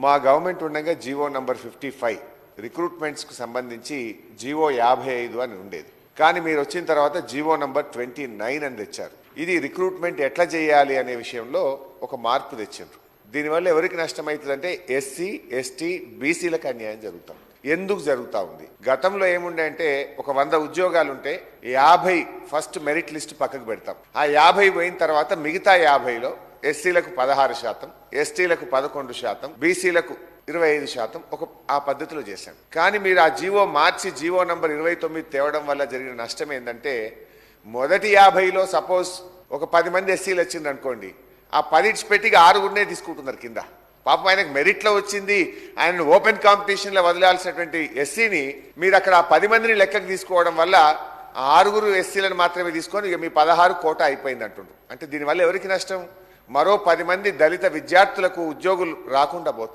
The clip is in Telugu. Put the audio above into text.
మా గవర్నమెంట్ ఉండగా జీవో నంబర్ 55 రిక్రూట్మెంట్స్కు సంబంధించి జీవో 55 అని ఉండేది. కానీ మీరు వచ్చిన తర్వాత జీవో నంబర్ 29 అని తెచ్చారు. ఇది రిక్రూట్మెంట్ ఎట్లా చేయాలి అనే విషయంలో ఒక మార్పు తెచ్చారు. దీనివల్ల ఎవరికి నష్టమవుతుందంటే ఎస్సీ, ఎస్టీ, బీసీలకు అన్యాయం జరుగుతాం. ఎందుకు జరుగుతూ ఉంది? గతంలో ఏముండే అంటే ఒక 100 ఉద్యోగాలు ఉంటే 50 ఫస్ట్ మెరిట్ లిస్ట్ పక్కకు పెడతాం. ఆ 50 పోయిన తర్వాత మిగతా 50లో ఎస్సీలకు 16%, ఎస్టీలకు 11%, బీసీలకు 25% ఆ పద్ధతిలో చేశాం. కానీ మీరు ఆ జీవో మార్చి జీవో నంబర్ 29 తేవడం వల్ల జరిగిన నష్టం ఏంటంటే మొదటి 50లో సపోజ్ ఒక 10 మంది ఎస్సీలు వచ్చింది అనుకోండి, ఆ 10 పెట్టిగా 6 తీసుకుంటున్నారు కింద. పాపం ఆయనకు మెరిట్లో వచ్చింది, ఆయన ఓపెన్ కాంపిటీషన్లో వదిలాల్సినటువంటి ఎస్సీని మీరు అక్కడ ఆ 10 మందిని లెక్కకు తీసుకోవడం వల్ల 6 ఎస్సీలను మాత్రమే తీసుకొని ఇక మీ 16 కోటా అయిపోయింది అంటుండ్రు. అంటే దీనివల్ల ఎవరికి నష్టం? మరో 10 మంది దళిత విద్యార్థులకు ఉద్యోగులు రాకుండా పోతారు.